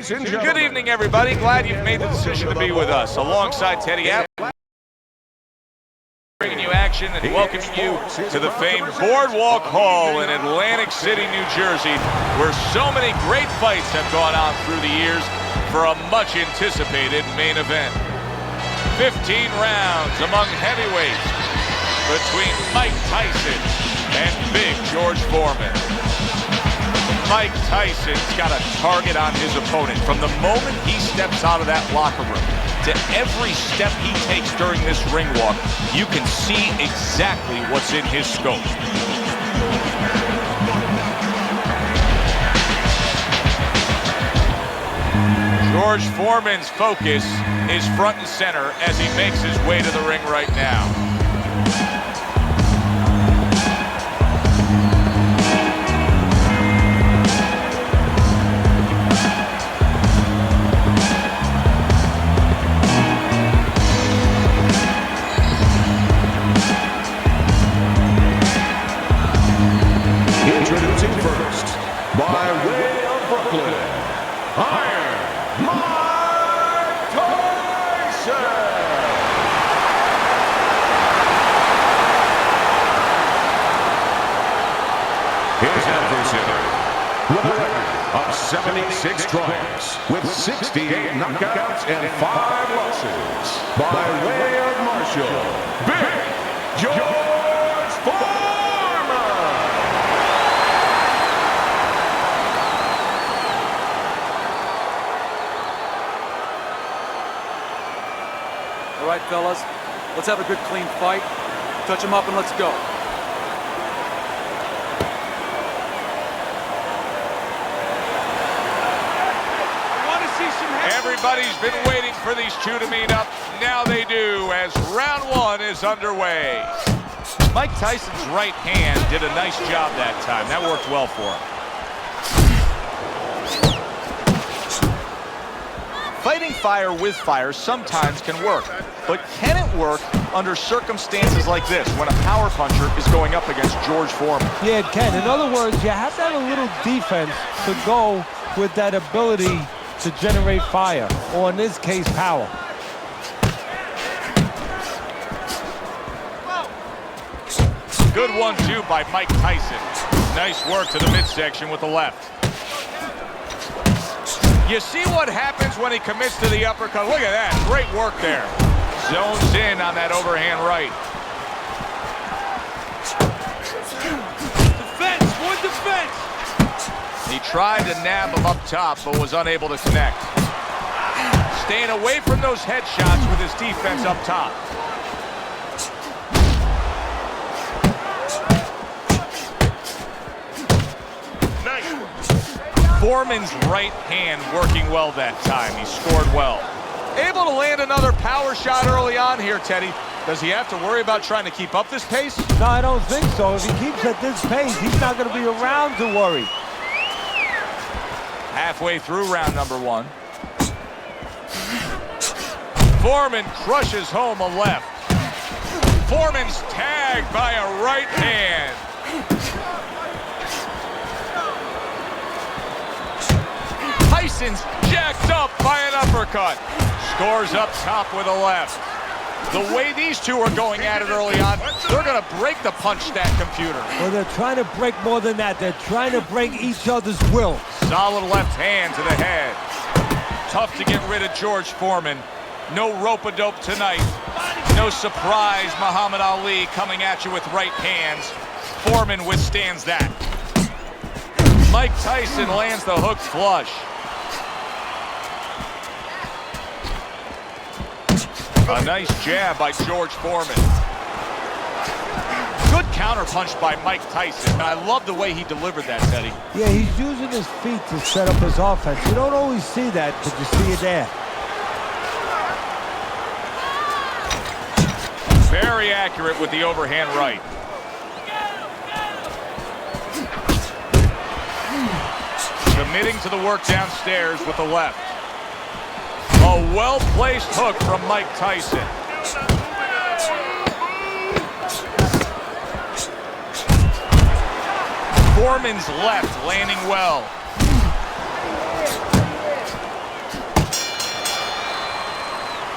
Good evening, everybody. Glad you've made the decision to be with us. Alongside Teddy App, bringing you action and welcoming you to the famed Boardwalk Hall in Atlantic City, New Jersey, where so many great fights have gone on through the years for a much-anticipated main event. 15 rounds among heavyweights between Mike Tyson and Big George Foreman. Mike Tyson's got a target on his opponent. From the moment he steps out of that locker room to every step he takes during this ring walk, you can see exactly what's in his scope. George Foreman's focus is front and center as he makes his way to the ring right now. Introducing first, by way of Brooklyn, Iron Mike Tyson! His adversary, with a record of 76 triumphs, with 68 knockouts and 5 losses, by way of Marshall, Big George Foreman! All right, fellas, let's have a good, clean fight. Touch them up and let's go. Everybody's been waiting for these two to meet up. Now they do, as round one is underway. Mike Tyson's right hand did a nice job that time. That worked well for him. Fighting fire with fire sometimes can work, but can it work under circumstances like this when a power puncher is going up against George Foreman? Yeah, it can. In other words, you have to have a little defense to go with that ability to generate fire, or in this case, power. Good 1-2 by Mike Tyson. Nice work to the midsection with the left. You see what happens when he commits to the uppercut. Look at that. Great work there. Zones in on that overhand right. Defense! More defense! He tried to nab him up top, but was unable to connect. Staying away from those headshots with his defense up top. Foreman's right hand working well that time. He scored well. Able to land another power shot early on here, Teddy. Does he have to worry about trying to keep up this pace? No, I don't think so. If he keeps at this pace, he's not going to be around to worry. Halfway through round number one. Foreman crushes home a left. Foreman's tagged by a right hand. Tyson's jacked up by an uppercut. Scores up top with a left. The way these two are going at it early on, they're going to break the punch stat computer. Well, they're trying to break more than that. They're trying to break each other's will. Solid left hand to the head. Tough to get rid of George Foreman. No rope-a-dope tonight. No surprise, Muhammad Ali coming at you with right hands. Foreman withstands that. Mike Tyson lands the hook flush. A nice jab by George Foreman. Good counter punch by Mike Tyson. And I love the way he delivered that, Teddy. Yeah, he's using his feet to set up his offense. You don't always see that, but you see it there. Very accurate with the overhand right. committing to the work downstairs with the left. A well-placed hook from Mike Tyson. Foreman's left landing well.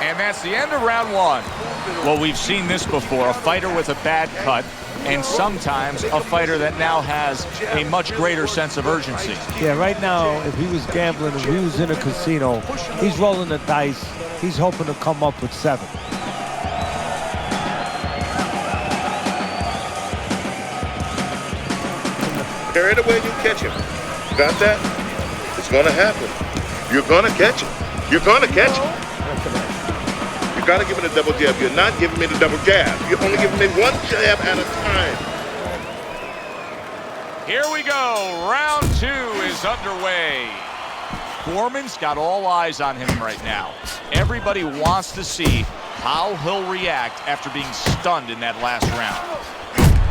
And that's the end of round one. Well, we've seen this before, a fighter with a bad cut, and sometimes a fighter that now has a much greater sense of urgency. Yeah, right now, if he was gambling, if he was in a casino, he's rolling the dice. He's hoping to come up with 7. Carry it away, you catch him. Got that? It's gonna happen. You're gonna catch him. You're gonna catch him. You gotta give me the double jab. You're not giving me the double jab. You're only giving me one jab at a time. Here we go. Round 2 is underway. Foreman's got all eyes on him right now. Everybody wants to see how he'll react after being stunned in that last round.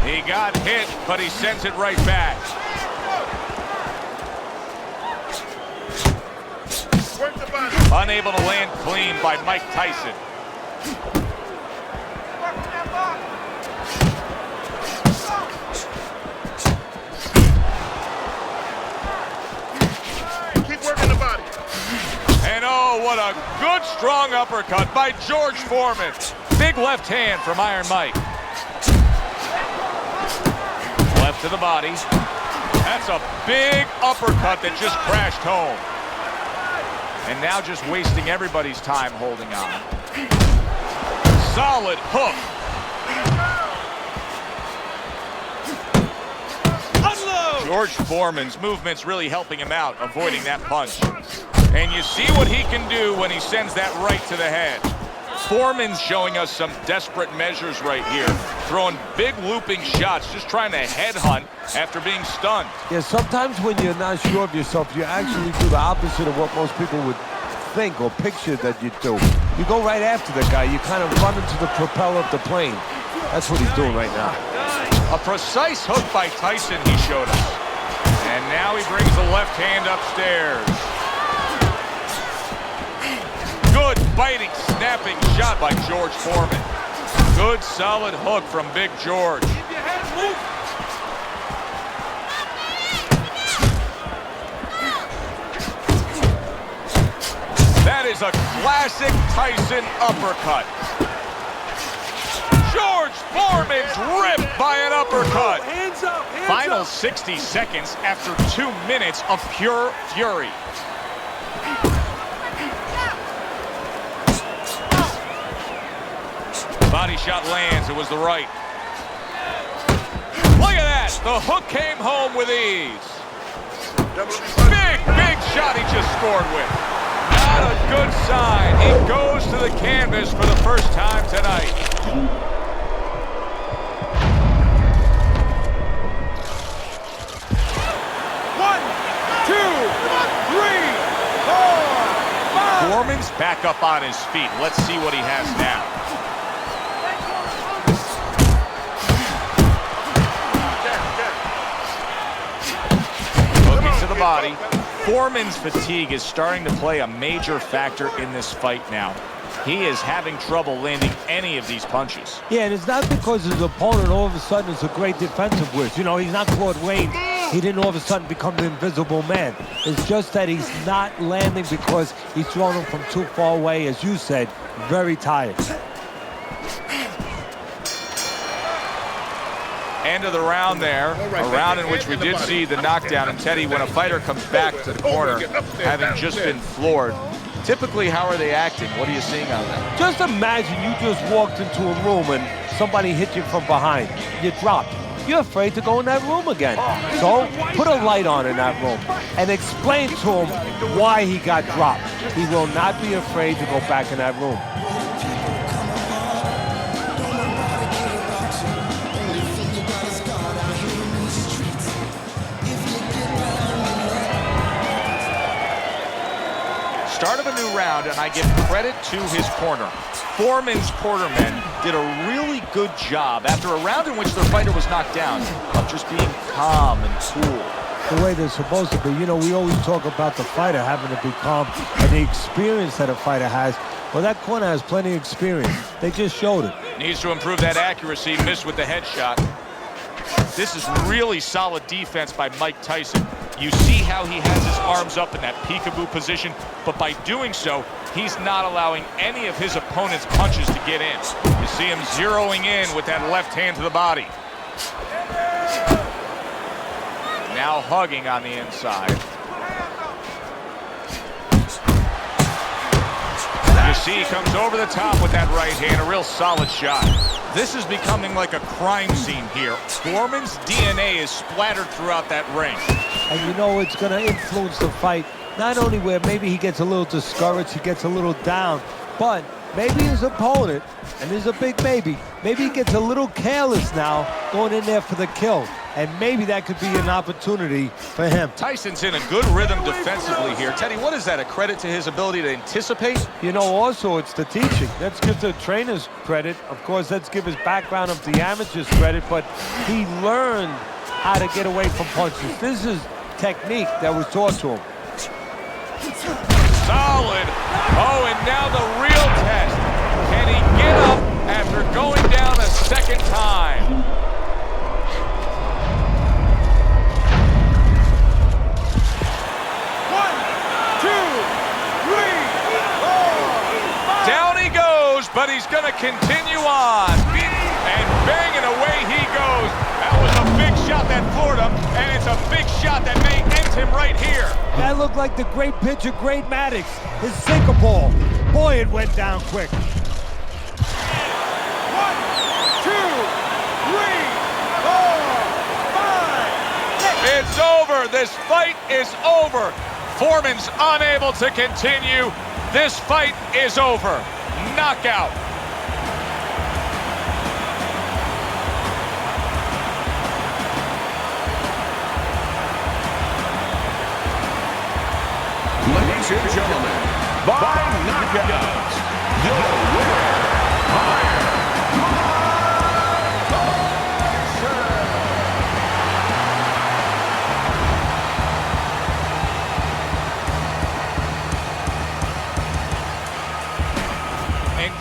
He got hit, but he sends it right back. Unable to land clean by Mike Tyson. Keep working the body. And oh, what a good strong uppercut by George Foreman. Big left hand from Iron Mike. Left to the body. That's a big uppercut that just crashed home. And now just wasting everybody's time holding on. Solid hook. Unload! George Foreman's movement's really helping him out, avoiding that punch. And you see what he can do when he sends that right to the head. Foreman's showing us some desperate measures right here. Throwing big looping shots, just trying to headhunt after being stunned. Yeah, sometimes when you're not sure of yourself, you actually do the opposite of what most people would think or picture that you do. You go right after the guy. You kind of run into the propeller of the plane. That's what he's doing right now. A precise hook by Tyson he showed us. And now he brings the left hand upstairs. Good biting, snapping shot by George Foreman. Good solid hook from Big George. That is a classic Tyson uppercut. George Foreman's ripped by an uppercut. Hands up, hands Final up. 60 seconds after 2 minutes of pure fury. Body shot lands, it was the right. Look at that, the hook came home with ease. Big shot he just scored with. Not a good sign. He goes to the canvas for the first time tonight. One, two, three, 4, 5. Foreman's back up on his feet. Let's see what he has now. Looking to the body. Foreman's fatigue is starting to play a major factor in this fight now. He is having trouble landing any of these punches. Yeah, and it's not because his opponent all of a sudden is a great defensive whiz. You know, he's not Claude Wayne. He didn't all of a sudden become the invisible man. It's just that he's not landing because he's throwing him from too far away, as you said, very tired. End of the round there, a round in which we did see the knockdown. And Teddy, when a fighter comes back to the corner, having just been floored, typically how are they acting? What are you seeing on that? Just imagine you just walked into a room and somebody hit you from behind. You dropped. You're afraid to go in that room again. So put a light on in that room and explain to him why he got dropped. He will not be afraid to go back in that room. Start of a new round, and I give credit to his corner. Foreman's cornermen did a really good job after a round in which their fighter was knocked down of just being calm and cool. the way they're supposed to be. You know, we always talk about the fighter having to be calm and the experience that a fighter has. Well, that corner has plenty of experience. They just showed it. Needs to improve that accuracy. Missed with the headshot. This is really solid defense by Mike Tyson. You see how he has his arms up in that peekaboo position, but by doing so, he's not allowing any of his opponent's punches to get in. You see him zeroing in with that left hand to the body. Now hugging on the inside. You see he comes over the top with that right hand, a real solid shot. This is becoming like a crime scene here. Foreman's DNA is splattered throughout that ring. And you know it's going to influence the fight, not only where maybe he gets a little discouraged, he gets a little down, but maybe his opponent, and there's a big maybe he gets a little careless now going in there for the kill. And maybe that could be an opportunity for him. Tyson's in a good rhythm defensively here. Teddy, what is that, a credit to his ability to anticipate? You know, also it's the teaching. Let's give the trainers credit. Of course, let's give his background of the amateurs credit, but he learned how to get away from punches. This is technique that was taught to him. Solid. Oh, and now the real test. Can he get up after going down a second time? But he's going to continue on. And banging away he goes. That was a big shot that floored him, and it's a big shot that may end him right here. That looked like the great pitcher, Great Maddox, his sinker ball. Boy, it went down quick. 1, 2, 3, 4, 5. It's over. This fight is over. Foreman's unable to continue. This fight is over. Knockout. Ladies and gentlemen, by knockout, the winner,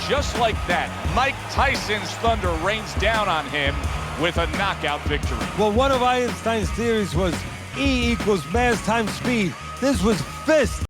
Just like that, Mike Tyson's thunder rains down on him with a knockout victory. Well, one of Einstein's theories was E equals mass times speed. This was fist.